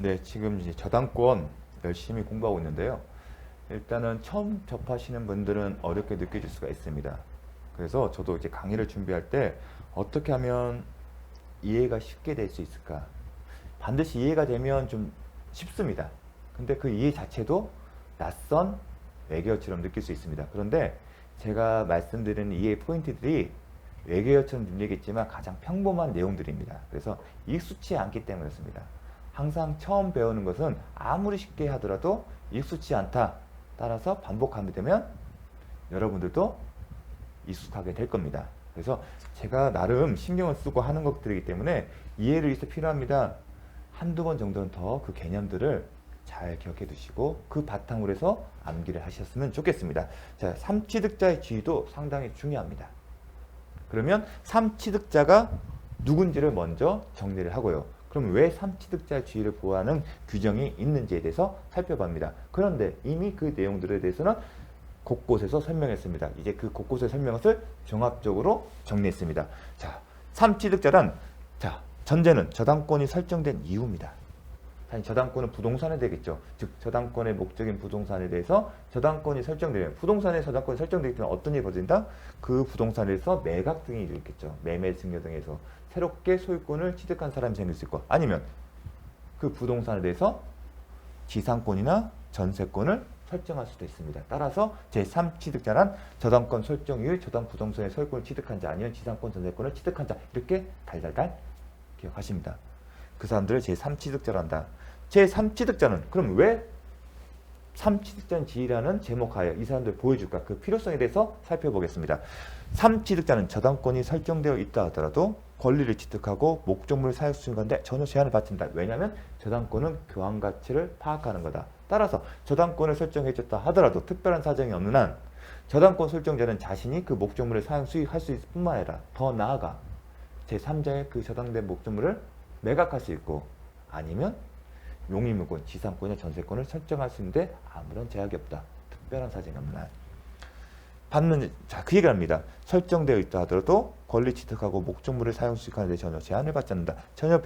네, 지금 이제 저당권 열심히 공부하고 있는데요. 일단은 처음 접하시는 분들은 어렵게 느껴질 수가 있습니다. 그래서 저도 이제 강의를 준비할 때 어떻게 하면 이해가 쉽게 될 수 있을까? 반드시 이해가 되면 좀 쉽습니다. 근데 그 이해 자체도 낯선 외계어처럼 느낄 수 있습니다. 그런데 제가 말씀드리는 이해 포인트들이 외계어처럼 들리겠지만 가장 평범한 내용들입니다. 그래서 익숙치 않기 때문에 그렇습니다. 항상 처음 배우는 것은 아무리 쉽게 하더라도 익숙치 않다. 따라서 반복하게 되면 여러분들도 익숙하게 될 겁니다. 그래서 제가 나름 신경을 쓰고 하는 것들이기 때문에 이해를 위해서 필요합니다. 한두 번 정도는 더 그 개념들을 잘 기억해 두시고 그 바탕으로 해서 암기를 하셨으면 좋겠습니다. 자, 삼취득자의 지위도 상당히 중요합니다. 그러면 삼취득자가 누군지를 먼저 정리를 하고요. 그럼 왜 삼취득자의 지위를 보호하는 규정이 있는지에 대해서 살펴봅니다. 그런데 이미 그 내용들에 대해서는 곳곳에서 설명했습니다. 이제 그 곳곳의 설명을 종합적으로 정리했습니다. 자, 삼취득자란 전제는 저당권이 설정된 이유입니다. 사실 저당권은 부동산에 되겠죠. 즉 저당권의 목적인 부동산에 대해서 저당권이 설정되면 부동산에 저당권이 설정되기 때문에 어떤 일이 벌어진다? 그 부동산에서 매각 등이 일겠죠. 매매 증여 등에서 새롭게 소유권을 취득한 사람이 생길 수 있고 아니면 그 부동산에 대해서 지상권이나 전세권을 설정할 수도 있습니다. 따라서 제3취득자란 저당권 설정 이후 저당 부동산의 소유권을 취득한 자 아니면 지상권 전세권을 취득한 자 이렇게 달달달 기억하십니다. 그 사람들을 제3취득자란다. 제3취득자는 그럼 왜 3취득자는 지위라는 제목 하에 이 사람들 보여줄까? 그 필요성에 대해서 살펴보겠습니다. 3취득자는 저당권이 설정되어 있다 하더라도 권리를 취득하고 목적물을 사용 수 있는 건데 전혀 제한을 받지 않는다. 왜냐하면 저당권은 교환 가치를 파악하는 거다. 따라서 저당권을 설정해줬다 하더라도 특별한 사정이 없는 한 저당권 설정자는 자신이 그 목적물을 사용 수익할 수 있을 뿐만 아니라 더 나아가 제3자의 그 저당된 목적물을 매각할 수 있고 아니면 용의무권, 지상권이나 전세권을 설정할 수 있는데 아무런 제약이 없다. 특별한 사정이 없는 한. 그 얘기를 합니다. 설정되어 있다 하더라도 권리 취득하고 목적물을 사용 수익하는데 전혀 제한을 받지 않는다. 전혀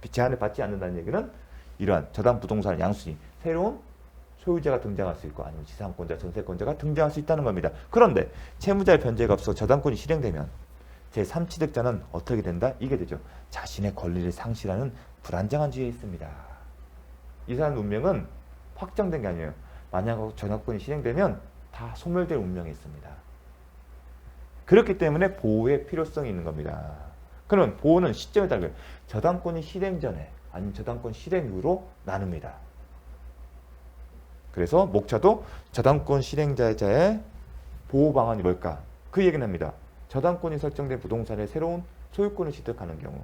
제한을 받지 않는다는 얘기는 이러한 저당 부동산을 양순이 새로운 소유자가 등장할 수 있고 아니면 지상권자, 전세권자가 등장할 수 있다는 겁니다. 그런데 채무자의 변제가 없어 저당권이 실행되면 제3취득자는 어떻게 된다? 이게 되죠. 자신의 권리를 상실하는 불안정한 지위에 있습니다. 이 사람 운명은 확정된 게 아니에요. 만약 저당권이 실행되면 다 소멸될 운명이 있습니다. 그렇기 때문에 보호의 필요성이 있는 겁니다. 그러면 보호는 시점에 따라 저당권이 실행 전에 아니면 저당권 실행 이후로 나눕니다. 그래서 목차도 저당권 실행자의 보호 방안이 뭘까? 그 얘기는 합니다. 저당권이 설정된 부동산의 새로운 소유권을 취득하는 경우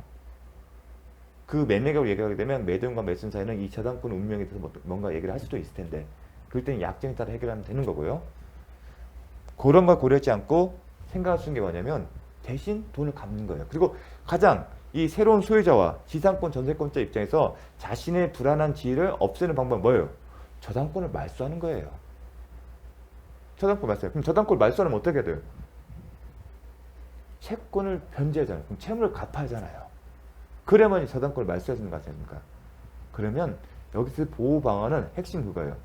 그 매매가로 얘기하게 되면 매도인과 매수인 사이는 이 저당권 운명에 대해서 뭔가 얘기를 할 수도 있을 텐데 그럴 때는 약정에 따라 해결하면 되는 거고요. 그런 걸 고려하지 않고 생각할 수 있는 게 뭐냐면 대신 돈을 갚는 거예요. 그리고 가장 이 새로운 소유자와 지상권 전세권자 입장에서 자신의 불안한 지위를 없애는 방법은 뭐예요? 저당권을 말소하는 거예요. 저당권 말소해요. 그럼 저당권을 말소하면 어떻게 해야 돼요? 채권을 변제하잖아요. 그럼 채무를 갚아야 하잖아요. 그래야만 저당권을 말소할 수 있는 거 아닙니까? 그러면 여기서 보호 방안은 핵심 그거예요.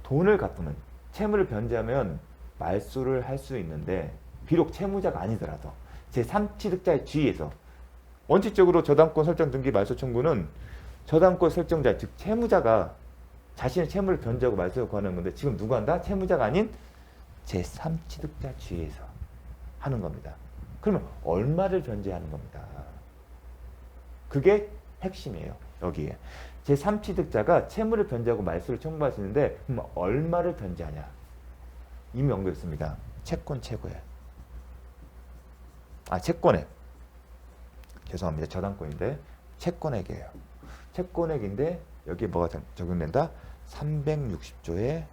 돈을 갚으면 채무를 변제하면 말소를 할 수 있는데 비록 채무자가 아니더라도 제3취득자의 지위에서 원칙적으로 저당권 설정 등기 말소 청구는 저당권 설정자 즉 채무자가 자신의 채무를 변제하고 말소를 구하는 건데 지금 누가 한다? 채무자가 아닌 제3취득자 지위에서 하는 겁니다. 그러면 얼마를 변제하는 겁니다. 그게 핵심이에요. 여기에. 제3취득자가 채무를 변제하고 말소를 청구할 수 있는데 그럼 얼마를 변제하냐. 이미 언급했습니다. 채권 최고액. 채권액. 죄송합니다. 저당권인데 채권액이에요. 채권액인데 여기에 뭐가 적용된다? 360조의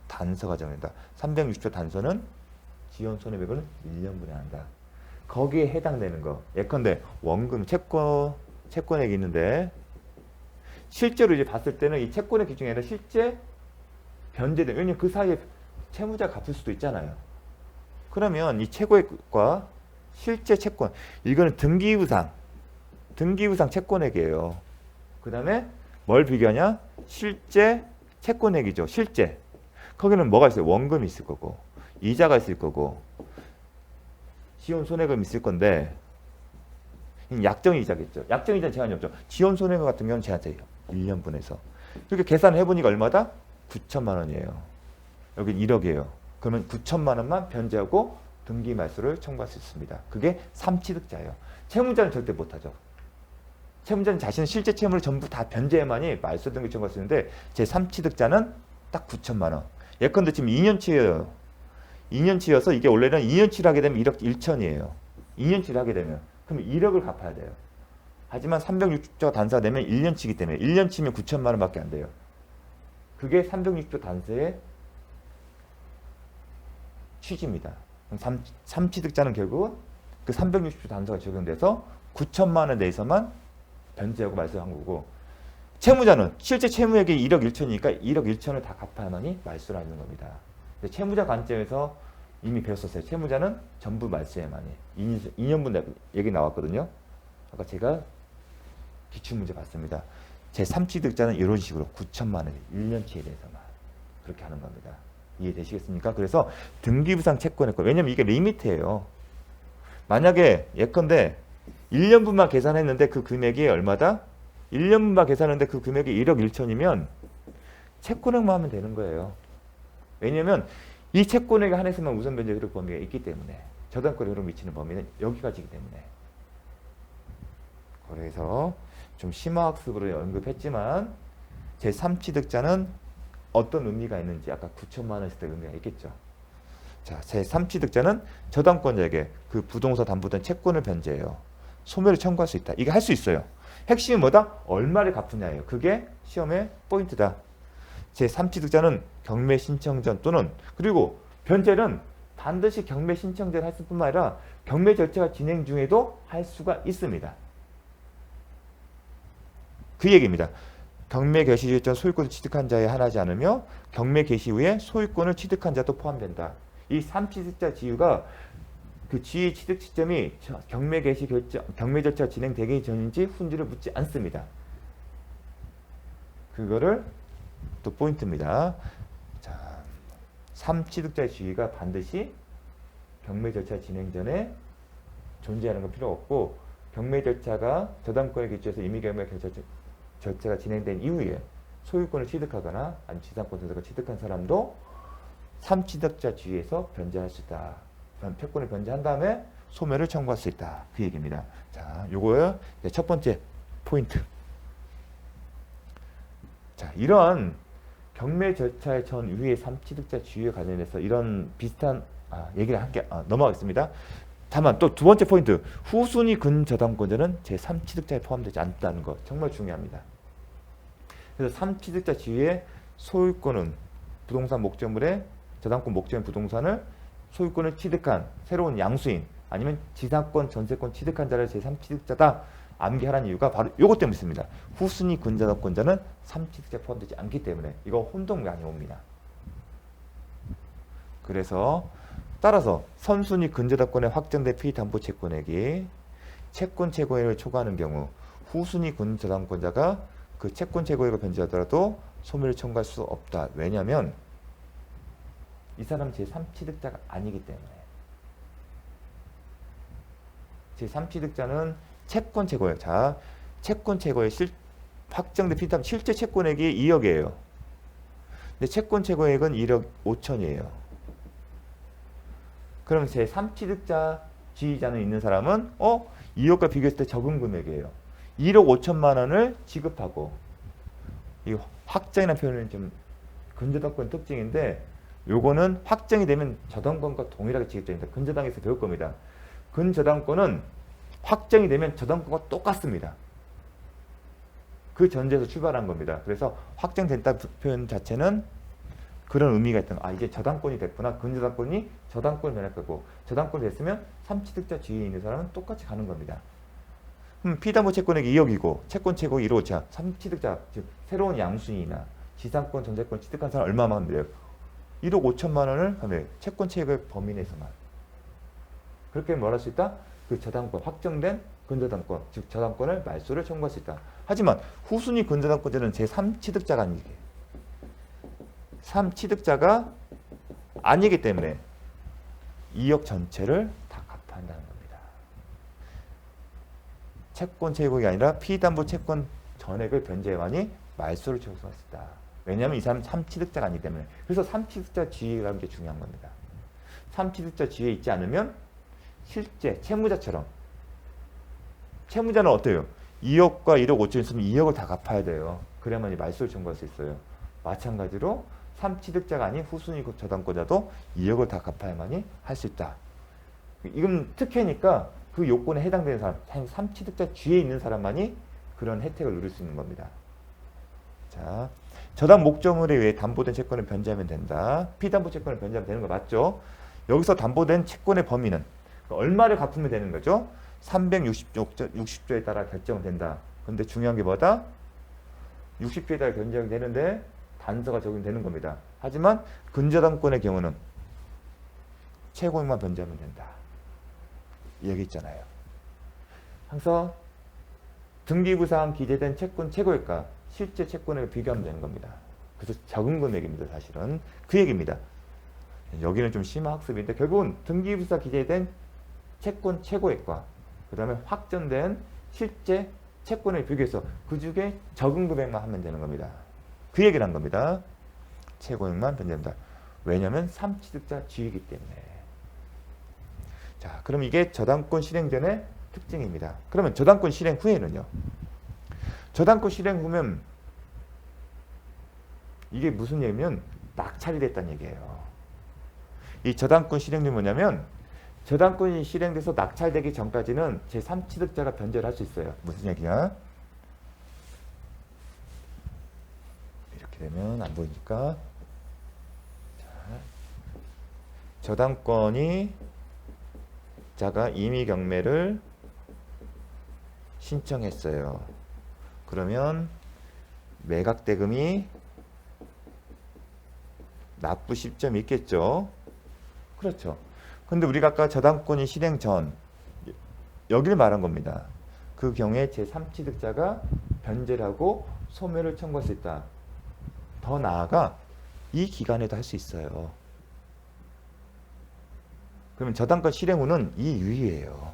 단서가 적용된다. 360조 단서는 지연 손해배분은 1년분에 한다. 거기에 해당되는 거. 예컨대 원금 채권액이 있는데 실제로 이제 봤을 때는 이 채권액 기준이 아니라 실제 변제된 왜냐면 그 사이에 채무자 갚을 수도 있잖아요. 그러면 이 최고액과 실제 채권 이거는 등기부상 채권액이에요. 그 다음에 뭘 비교하냐? 실제 채권액이죠. 실제. 거기는 뭐가 있어요? 원금이 있을 거고 이자가 있을 거고 지원 손해금이 있을 건데 약정이자겠죠. 약정이자는 제한이 없죠. 지원 손해금 같은 경우는 제한돼요. 1년분에서. 이렇게 계산을 해보니까 얼마다? 9천만 원이에요. 여기 1억이에요. 그러면 9천만 원만 변제하고 등기 말소를 청구할 수 있습니다. 그게 삼취득자예요. 채무자는 절대 못하죠. 채무자는 자신의 실제 채무를 전부 다 변제해만이 말소 등기 청구할 수 있는데 제 3취득자는 딱 9천만 원. 예컨대 지금 2년치예요. 2년치여서 이게 원래는 2년치를 하게 되면 1억 1천이에요. 2년치를 하게 되면. 그럼 1억을 갚아야 돼요. 하지만 360조 단서가 되면 1년치이기 때문에 1년치면 9천만 원밖에 안 돼요. 그게 360조 단서의 취지입니다. 3취득자는 결국은 그 360조 단서가 적용돼서 9천만 원 내에서만 변제하고 말소한 거고 채무자는 실제 채무액이 1억 1천이니까 1억 1천을 다 갚아야만이 말소를 하는 겁니다. 채무자 관점에서 이미 배웠었어요. 채무자는 전부 말소해야만이. 2년분 얘기 나왔거든요. 아까 제가 기출문제 봤습니다. 제 3취득자는 이런 식으로 9천만 원 1년치에 대해서만 그렇게 하는 겁니다. 이해되시겠습니까? 그래서 등기부상 채권했고 왜냐면 이게 리미트예요. 만약에 예컨대 1년분만 계산했는데 그 금액이 얼마다? 1년분만 계산했는데 그 금액이 1억 1천이면 채권액만 하면 되는 거예요. 왜냐면 이 채권액에 한해서만 우선 변제 효력 범위가 있기 때문에 저당권 효력 미치는 범위는 여기까지이기 때문에 그래서 좀 심화학습으로 언급했지만 제3취득자는 어떤 의미가 있는지 아까 9천만 원 했을 때 의미가 있겠죠. 자, 제3취득자는 저당권자에게 그 부동산 담보된 채권을 변제해요. 소멸을 청구할 수 있다. 이게 할 수 있어요. 핵심이 뭐다? 얼마를 갚으냐예요. 그게 시험의 포인트다. 제3취득자는 경매 신청 전 또는 그리고 변제는 반드시 경매 신청 전 할 뿐만 아니라 경매 절차가 진행 중에도 할 수가 있습니다. 그 얘기입니다. 경매 개시 전 소유권을 취득한 자에 한하지 않으며 경매 개시 후에 소유권을 취득한 자도 포함된다. 이 3취득자 지위가 그 지위 취득 시점이 경매 개시 결정, 경매 절차 진행되기 전인지 후인지를 묻지 않습니다. 그거를 또 포인트입니다. 자, 3취득자의 지위가 반드시 경매 절차 진행 전에 존재하는 건 필요 없고 경매 절차가 저당권에 기초해서 임의 경매 절차가 진행된 이후에 소유권을 취득하거나 아니면 지상권 등을 취득한 사람도 3취득자 지위에서 변제할 수 있다. 채권을 변제한 다음에 소멸을 청구할 수 있다. 그 얘기입니다. 자, 요거요. 첫 번째 포인트. 자, 이런 경매 절차의 전후의 3취득자 지위에 관련해서 이런 비슷한 얘기를 함께 넘어가겠습니다. 다만 또 두 번째 포인트. 후순위 근저당권자는 제3취득자에 포함되지 않다는 것. 정말 중요합니다. 그래서 3취득자 지위의 소유권은 부동산 목적물의 저당권 목적인 부동산을 소유권을 취득한 새로운 양수인 아니면 지상권, 전세권 취득한 자를 제3취득자다 암기하라는 이유가 바로 이것 때문에 있습니다. 후순위 근저당권자는 3취득자에 포함되지 않기 때문에 이거 혼동이 옵니다. 그래서 따라서 선순위 근저당권의 확정된 피담보채권액이 채권 최고액을 초과하는 경우 후순위 근저당권자가 그 채권 최고액을 변제하더라도 소멸을 청구할 수 없다. 왜냐하면 이 사람은 제3취득자가 아니기 때문에 제3취득자는 채권 최고액. 자, 채권 최고액 확정된 피담 실제 채권액이 2억이에요. 근데 채권 최고액은 1억 5천이에요. 그럼 제3취득자 지위자는 있는 사람은 2억과 비교했을 때 적은 금액이에요. 1억 5천만 원을 지급하고 이 확정이라는 표현은 좀 근저당권 특징인데 요거는 확정이 되면 저당권과 동일하게 지급됩니다. 근저당에서 배울 겁니다. 근저당권은 확정이 되면 저당권과 똑같습니다. 그 전제에서 출발한 겁니다. 그래서 확정된다 표현 자체는 그런 의미가 있던 이제 저당권이 됐구나. 근저당권이 저당권을 변할 거고 저당권이 됐으면 3취득자 지위에 있는 사람은 똑같이 가는 겁니다. 피담보 채권액이 2억이고 채권 최고액 1억 5천 3취득자 즉 새로운 양수인이나 지상권, 전세권 취득한 사람 얼마만 하면 돼요? 1억 5천만 원을 하면 채권 최고액 범위 내에서만 그렇게 말할 수 있다? 그 저당권 확정된 근저당권, 즉 저당권을 말소를 청구할 수 있다. 하지만 후순위 근저당권자는 제3취득자가 아니게 3취득자가 아니기 때문에 2억 전체를 다 갚아야 한다는 겁니다. 채권 채권이 아니라 피담보 채권 전액을 변제해만이 말소를 청구할 수 있다. 왜냐하면 이 사람은 3취득자가 아니기 때문에. 그래서 3취득자 지위라는 게 중요한 겁니다. 3취득자 지위에 있지 않으면 실제 채무자처럼 채무자는 어때요? 2억과 1억 5천 있으면 2억을 다 갚아야 돼요. 그래야만 말소를 청구할 수 있어요. 마찬가지로 3취득자가 아닌 후순위 저당권자도 2억을 다 갚아야만이 할 수 있다. 이건 특혜니까 그 요건에 해당되는 사람, 3취득자 주위에 있는 사람만이 그런 혜택을 누릴 수 있는 겁니다. 자, 저당 목적물에 의해 담보된 채권을 변제하면 된다. 피담보 채권을 변제하면 되는 거 맞죠? 여기서 담보된 채권의 범위는 얼마를 갚으면 되는 거죠? 360조에 따라 결정된다. 근데 중요한 게 뭐다? 60조에 따라 결정되는데 단서가 적용되는 겁니다. 하지만 근저당권의 경우는 최고액만 변제하면 된다. 여기 있잖아요. 항상 등기부상 기재된 채권 최고액과 실제 채권을 비교하면 되는 겁니다. 그래서 적은 금액입니다. 사실은 그 얘기입니다. 여기는 좀 심화 학습인데 결국은 등기부사 기재된 채권 최고액과 그 다음에 확정된 실제 채권을 비교해서 그 중에 적은 금액만 하면 되는 겁니다. 그 얘기를 한 겁니다. 최고액만 변제한다. 왜냐하면 3취득자 지위이기 때문에. 자, 그럼 이게 저당권 실행 전의 특징입니다. 그러면 저당권 실행 후에는요. 저당권 실행 후면 이게 무슨 얘기냐면 낙찰이 됐다는 얘기예요. 이 저당권 실행이 뭐냐면 저당권이 실행돼서 낙찰되기 전까지는 제3취득자가 변제를 할 수 있어요. 무슨 얘기냐? 이렇게 되면 안 보이니까. 자, 저당권이 자가 임의 경매를 신청했어요. 그러면 매각 대금이 납부 시점이 있겠죠. 그렇죠. 근데 우리가 아까 저당권이 실행 전 여기를 말한 겁니다. 그 경우에 제3취득자가 변제를 하고 소멸을 청구할 수 있다. 더 나아가 이 기간에도 할 수 있어요. 그러면 저당권 실행 후는 이 이후예요.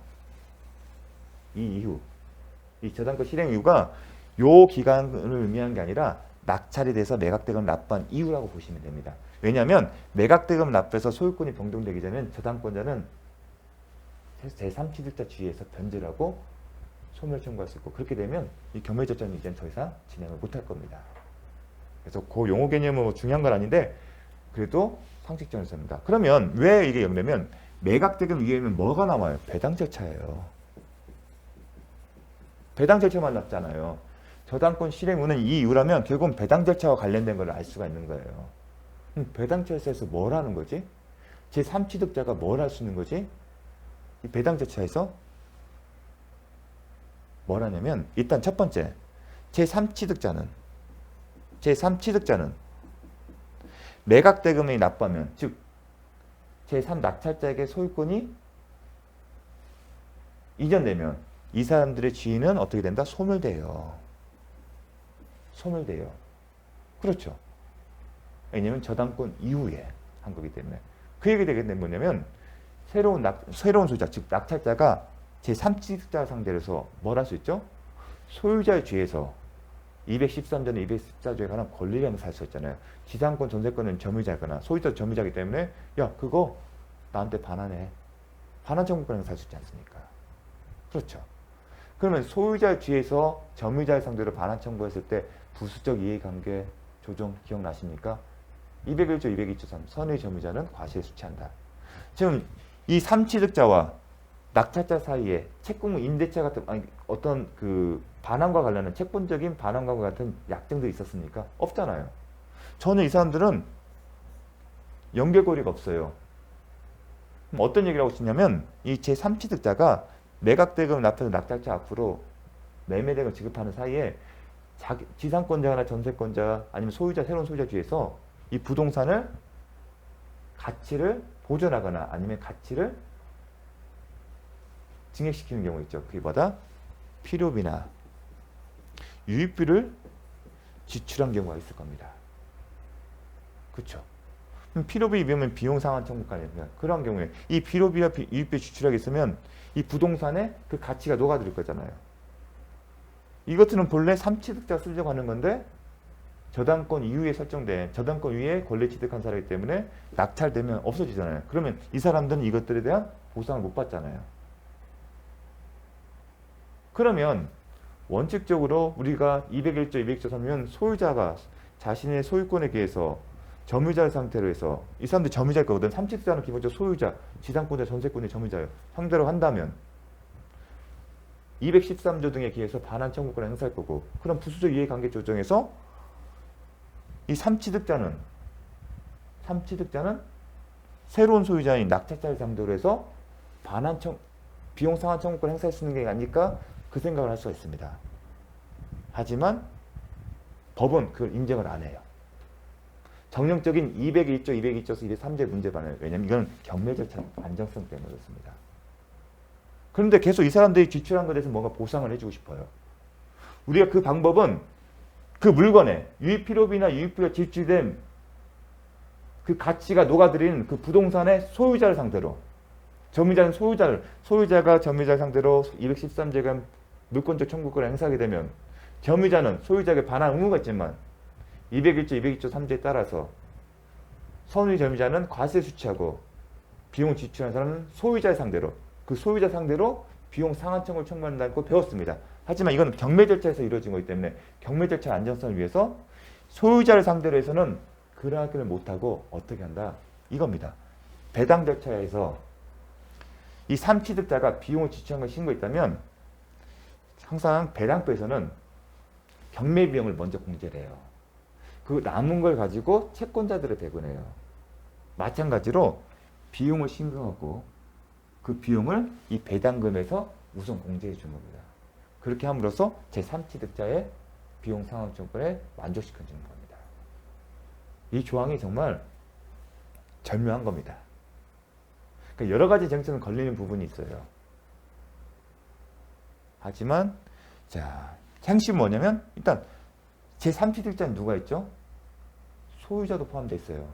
이 이후. 이 저당권 실행 이후가 요 기간을 의미하는 게 아니라 낙찰이 돼서 매각대금을 납부한 이후라고 보시면 됩니다. 왜냐하면 매각대금 납부해서 소유권이 변동되기 전에 저당권자는 제3취득자 지위에서 변제를 하고 소멸 청구할 수 있고 그렇게 되면 이 경매절차는 이제 더 이상 진행을 못할 겁니다. 그래서 그 용어 개념은 뭐 중요한 건 아닌데 그래도 상식적인 점입니다. 그러면 왜 이게 영되면 매각대금 위에는 뭐가 나와요? 배당 절차예요. 배당 절차만 남잖아요. 저당권 실행 후는 이 이유라면 결국은 배당 절차와 관련된 걸 알 수가 있는 거예요. 배당 절차에서 뭘 하는 거지? 제3취득자가 뭘 할 수 있는 거지? 이 배당 절차에서 뭘 하냐면 일단 첫 번째 제3취득자는 매각대금이 납부하면 즉 제3낙찰자에게 소유권이 이전되면 이 사람들의 지위는 어떻게 된다? 소멸돼요. 그렇죠. 왜냐면 저당권 이후에 한 거기 때문에. 그 얘기 되게 되면 뭐냐면 새로운 소유자, 즉 낙찰자가 제3취득자 상대로 해서 뭘 할 수 있죠? 소유자의 죄에서 213조나 214조에 관한 권리를 하면서 할 수 있잖아요. 지상권, 전세권은 점유자거나 소유자 점유자이기 때문에 야 그거 나한테 반환해. 반환 청구권을 할 수 있지 않습니까? 그렇죠. 그러면 소유자의 죄에서 점유자의 상대로 반환 청구했을 때 부수적 이해관계 조정 기억나십니까? 201조, 202조 3 선의 점유자는 과실에 수치한다. 지금 이 3취득자와 낙찰자 사이에 채권 임대차 같은 어떤 그 반환과 관련한 채권적인 반환과 같은 약정도 있었습니까? 없잖아요. 전혀 이 사람들은 연결고리가 없어요. 그럼 어떤 얘기를 하고 싶냐면 이 제3취득자가 매각대금을 납부해서 낙찰자 앞으로 매매대금을 지급하는 사이에 지상권자나 전세권자 아니면 새로운 소유자 주에서 이 부동산을 가치를 보존하거나 아니면 가치를 증액시키는 경우 있죠. 그게 뭐다? 필요비나 유입비를 지출한 경우가 있을 겁니다. 그렇죠? 필요비 비하면 비용 상환 청구가입니다. 그런 경우에 이 필요비와 유입비 지출하게 있으면 이 부동산의 그 가치가 녹아들 거잖아요. 이것들은 본래 삼취득자 쓰려고 하는 건데 저당권 이후에 설정된 저당권 위에 권리 취득한 사람이기 때문에 낙찰되면 없어지잖아요. 그러면 이 사람들은 이것들에 대한 보상을 못 받잖아요. 그러면 원칙적으로 우리가 201조, 202조 사면 소유자가 자신의 소유권에 대해서 점유자의 상태로 해서 이 사람들이 점유자일 거거든. 삼취득자는 기본적으로 소유자, 지상권자, 전세권의 점유자예요. 상대로 한다면 213조 등에 기해서 반환 청구권을 행사할 거고 그럼 부수적 이해관계 조정에서 이 삼취득자는 새로운 소유자인 낙찰자를 상대로 해서 비용 상환 청구권을 행사할 수 있는 게 아닐까 그 생각을 할 수가 있습니다. 하지만 법은 그걸 인정을 안 해요. 정령적인 201조, 202조에서 203조의 문제반을 왜냐하면 이건 경매 절차 안정성 때문에 그렇습니다. 그런데 계속 이 사람들이 지출한 것에 대해서 뭔가 보상을 해주고 싶어요. 우리가 그 방법은 그 물건에 유입 필요비나 유입비가 지출된 그 가치가 녹아들인 그 부동산의 소유자를 상대로 점유자는 소유자가 점유자를 상대로 213조가 물권적 청구권을 행사하게 되면 점유자는 소유자에게 반환 의무가 있지만 201조, 202조 3조에 따라서 선의 점유자는 과세 수취하고 비용 지출한 사람은 소유자의 상대로 그 소유자 상대로 비용 상환 청구를 청구한다고 배웠습니다. 하지만 이건 경매 절차에서 이루어진 거기 때문에 경매 절차 안정성을 위해서 소유자를 상대로 해서는 그러하기를 못하고 어떻게 한다? 이겁니다. 배당 절차에서 이 삼취득자가 비용을 지출한 걸 신고했다면 항상 배당부에서는 경매 비용을 먼저 공제를 해요. 그 남은 걸 가지고 채권자들을 배분해요. 마찬가지로 비용을 신고하고 그 비용을 이 배당금에서 우선 공제해 주는 겁니다. 그렇게 함으로써 제3취득자의 비용 상환 청구권을 만족시켜 주는 겁니다. 이 조항이 정말 절묘한 겁니다. 그러니까 여러 가지 쟁점은 걸리는 부분이 있어요. 하지만 자, 핵심은 뭐냐면 일단 제3취득자는 누가 있죠? 소유자도 포함되어 있어요.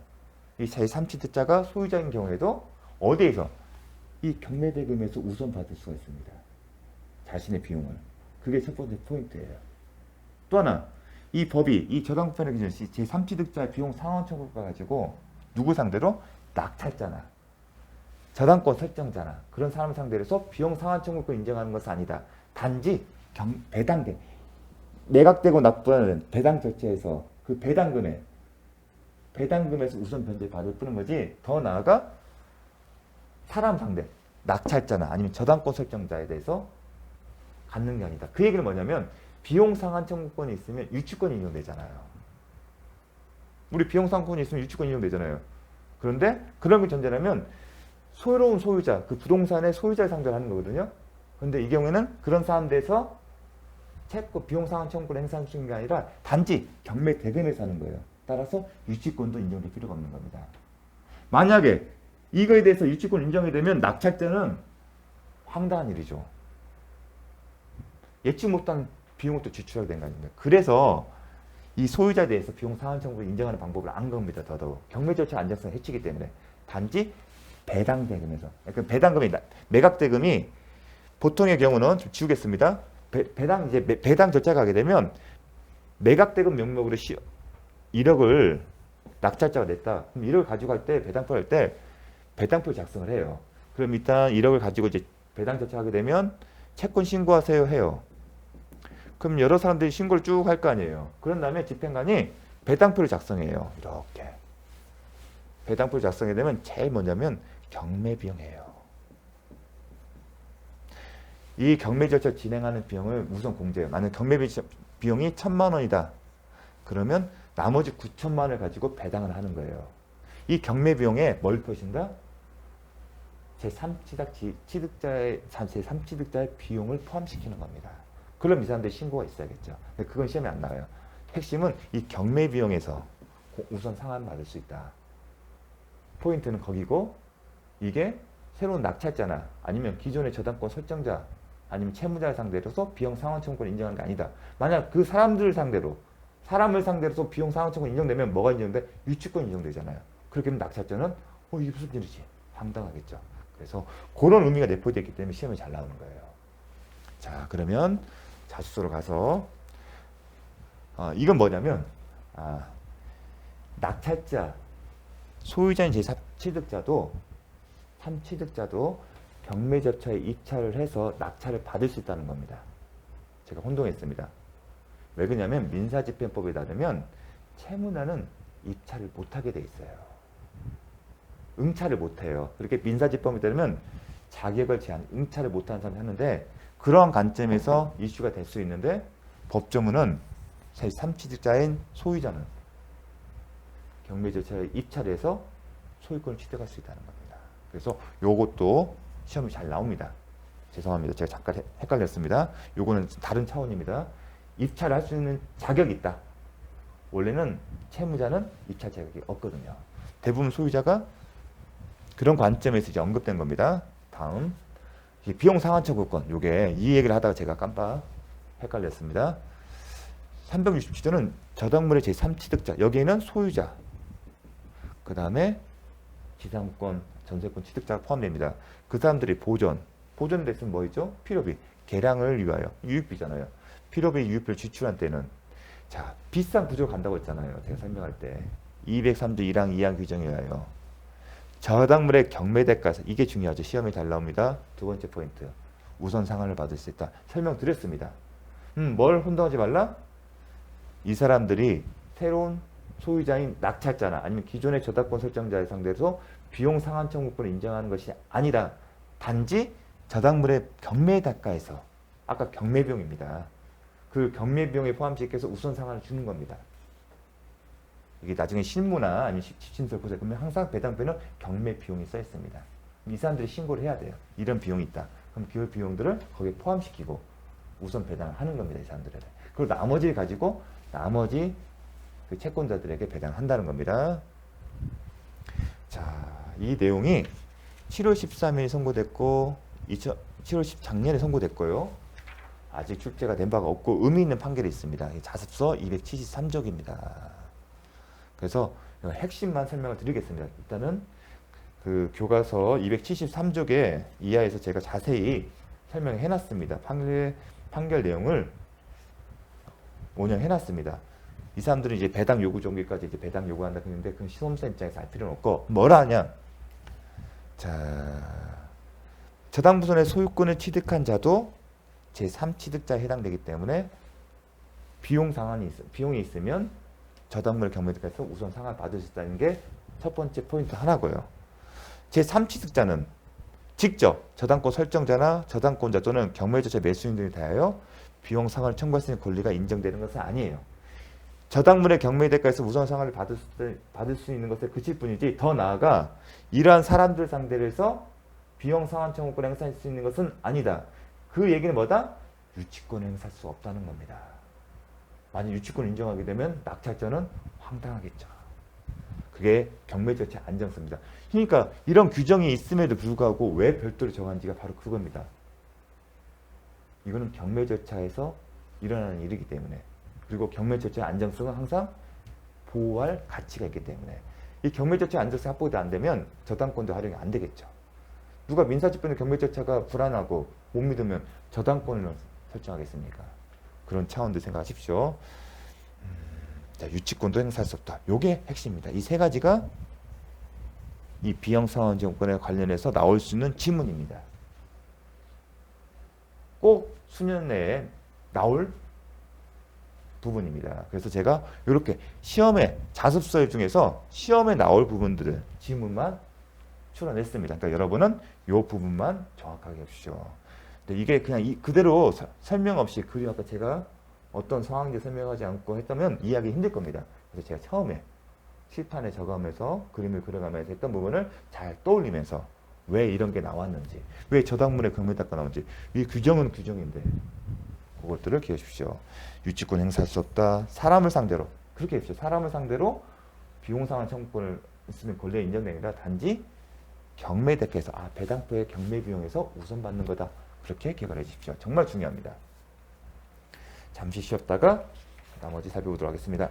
이 제3취득자가 소유자인 경우에도 어디에서? 이 경매대금에서 우선 받을 수가 있습니다. 자신의 비용을. 그게 첫 번째 포인트예요. 또 하나, 이 법이 이 저당법의 기준 시 제3취득자의 비용 상환 청구가 가지고 누구 상대로? 낙찰자나 저당권 설정자나 그런 사람 상대로 해서 비용 상환 청구권 인정하는 것은 아니다. 단지 배당돼 매각되고 납부하는 배당 절차에서 그 배당금에서 우선 변제 받을 뿐인 거지 더 나아가 사람 상대 낙찰자나 아니면 저당권 설정자에 대해서 갖는 게 아니다. 그 얘기는 뭐냐면 비용 상환 청구권이 있으면 유치권이 인용되잖아요. 우리 비용 상환권이 있으면 유치권이 인용되잖아요. 그런데 그런 게 전제라면 소유로운 소유자, 그 부동산의 소유자를 상대로 하는 거거든요. 그런데 이 경우에는 그런 사람들에서 채권 비용 상환 청구를 행사할 수 있는 게 아니라 단지 경매 대금에서 하는 거예요. 따라서 유치권도 인정될 필요가 없는 겁니다. 만약에 이거에 대해서 유치권 인정이 되면 낙찰자는 황당한 일이죠. 예측 못한 비용을 또 지출하게 된 거 아닙니까? 그래서 이 소유자에 대해서 비용 상환 청구를 인정하는 방법을 안 겁니다. 더더욱 경매 절차 안정성을 해치기 때문에 단지 배당 대금에서 그러니까 배당금이 매각 대금이 보통의 경우는 좀 지우겠습니다. 배당 절차가 하게 되면 매각 대금 명목으로 1억을 낙찰자가 냈다. 그럼 1억을 가지고 갈 때 배당표 할 때 배당표를 작성을 해요. 그럼 일단 1억을 가지고 이제 배당 절차하게 되면 채권 신고하세요 해요. 그럼 여러 사람들이 신고를 쭉 할 거 아니에요. 그런 다음에 집행관이 배당표를 작성해요. 이렇게. 배당표를 작성하게 되면 제일 먼저면 경매 비용이에요. 이 경매 절차 진행하는 비용을 우선 공제해요. 만약 경매 비용이 1,000만 원이다. 그러면 나머지 9천만 원을 가지고 배당을 하는 거예요. 이 경매 비용에 뭘 표신다? 제3취득자의 비용을 포함시키는 겁니다. 그럼 이 사람들이 신고가 있어야겠죠. 근데 그건 시험에 안 나와요. 핵심은 이 경매 비용에서 우선 상환 받을 수 있다. 포인트는 거기고 이게 새로운 낙찰자나 아니면 기존의 저당권 설정자 아니면 채무자를 상대로서 비용 상환 청구권을 인정하는 게 아니다. 만약 그 사람을 상대로서 비용 상환 청구권 인정되면 뭐가 인정돼? 유치권 인정되잖아요. 그렇게 되면 낙찰자는 이게 무슨 일이지? 황당하겠죠. 그래서 그런 의미가 내포되어 있기 때문에 시험에 잘 나오는 거예요. 자, 그러면 자습서로 가서 이건 뭐냐면 낙찰자, 소유자인 제3취득자도 경매절차에 입찰을 해서 낙찰을 받을 수 있다는 겁니다. 제가 혼동했습니다. 왜 그러냐면 민사집행법에 따르면 채무자는 입찰을 못하게 돼 있어요. 응찰을 못해요. 그렇게 민사집행법에 따르면 자격을 제한, 응찰을 못하는 사람이 하는데 그러한 관점에서 이슈가 될 수 있는데 법조문은 제3취득자인 소유자는 경매절차에 입찰해서 소유권을 취득할 수 있다는 겁니다. 그래서 요것도 시험이 잘 나옵니다. 죄송합니다. 제가 잠깐 헷갈렸습니다. 요거는 다른 차원입니다. 입찰할 수 있는 자격이 있다. 원래는 채무자는 입찰 자격이 없거든요. 대부분 소유자가 그런 관점에서 이제 언급된 겁니다. 다음 비용 상환 청구권. 요게 이 얘기를 하다가 제가 깜빡 헷갈렸습니다. 367조는 저당물의 제3취득자. 여기에는 소유자. 그 다음에 지상권, 전세권 취득자가 포함됩니다. 그 사람들이 보존 됐으면 뭐였죠? 필요비, 개량을 위하여 유익비잖아요. 필요비, 유익비를 지출한 때는 자 비싼 구조로 간다고 했잖아요. 제가 설명할 때 203조 1항 2항 규정에 의하여 저당물의 경매대가에서 이게 중요하죠. 시험에 잘 나옵니다. 두 번째 포인트, 우선 상환을 받을 수 있다. 설명드렸습니다. 뭘 혼동하지 말라? 이 사람들이 새로운 소유자인 낙찰자나 아니면 기존의 저당권 설정자에 상대해서 비용 상환 청구권을 인정하는 것이 아니라 단지 저당물의 경매대가에서 아까 경매비용입니다. 그 경매비용에 포함시켜서 우선 상환을 주는 겁니다. 이게 나중에 실무나 아니면 집신설 보세요. 그러면 항상 배당표는 경매비용이 써 있습니다. 이 사람들이 신고를 해야 돼요. 이런 비용이 있다. 그럼 그 비용들을 거기에 포함시키고 우선 배당을 하는 겁니다. 이 사람들에게. 그리고 나머지를 가지고 나머지 그 채권자들에게 배당한다는 겁니다. 자, 이 내용이 7월 13일 선고됐고 7월 10 작년에 선고됐고요. 아직 출제가 된 바가 없고 의미 있는 판결이 있습니다. 자습서 273쪽입니다. 그래서 핵심만 설명을 드리겠습니다. 일단은 그 교과서 273쪽에 이하에서 제가 자세히 설명해 놨습니다. 판결 내용을 온영해놨습니다. 이 사람들은 이제 배당 요구 종기까지 이제 배당 요구한다 그랬는데 그건 시험사 입장에서 알 필요는 없고 뭐라 하냐? 자, 저당부선의 소유권을 취득한 자도 제3취득자에 해당되기 때문에 비용이 있으면 저당물 경매대가에서 우선 상환 받을 수 있다는 게 첫 번째 포인트 하나고요. 제3취득자는 직접 저당권 설정자나 저당권자 또는 경매조차 매수인 등에 대하여 비용 상환을 청구할 수 있는 권리가 인정되는 것은 아니에요. 저당물의 경매대가에서 우선 상환을 받을 수 있는 것에 그칠 뿐이지 더 나아가 이러한 사람들 상대로 해서 비용 상환 청구권을 행사할 수 있는 것은 아니다. 그 얘기는 뭐다? 유치권을 행사할 수 없다는 겁니다. 만약 유치권을 인정하게 되면 낙찰자는 황당하겠죠. 그게 경매절차 안정성입니다. 그러니까 이런 규정이 있음에도 불구하고 왜 별도로 정한지가 바로 그겁니다. 이거는 경매절차에서 일어나는 일이기 때문에 그리고 경매절차의 안정성은 항상 보호할 가치가 있기 때문에 이 경매절차의 안정성이 확보가 안 되면 저당권도 활용이 안 되겠죠. 누가 민사집행의 경매절차가 불안하고 못 믿으면 저당권을 설정하겠습니까? 그런 차원도 생각하십시오. 자, 유치권도 행사할 수 없다. 요게 핵심입니다. 이 세 가지가 이 비용상환증권에 관련해서 나올 수 있는 지문입니다. 꼭 수년 내에 나올 부분입니다. 그래서 제가 이렇게 시험에 자습서 중에서 시험에 나올 부분들을 지문만 추론했습니다. 그러니까 여러분은 이 부분만 정확하게 해주십시오. 근데 이게 그냥 그대로 설명 없이 그림 아까 제가 어떤 상황인지 설명하지 않고 했다면 이해하기 힘들 겁니다. 그래서 제가 처음에 칠판에 적어가면서 그림을 그려가면서 했던 부분을 잘 떠올리면서 왜 이런 게 나왔는지, 왜 저당물의 경매대가가 나오는지, 이 규정은 규정인데 그것들을 기억해 주십시오. 유치권 행사할 수 없다. 사람을 상대로 그렇게 해주십시오. 사람을 상대로 비용상환 청구권을 있으면 권리에 인정됩니다. 단지 경매대가에서 배당표의 경매비용에서 우선 받는 거다. 그렇게 기억을 해 주십시오. 정말 중요합니다. 잠시 쉬었다가 나머지 살펴보도록 하겠습니다.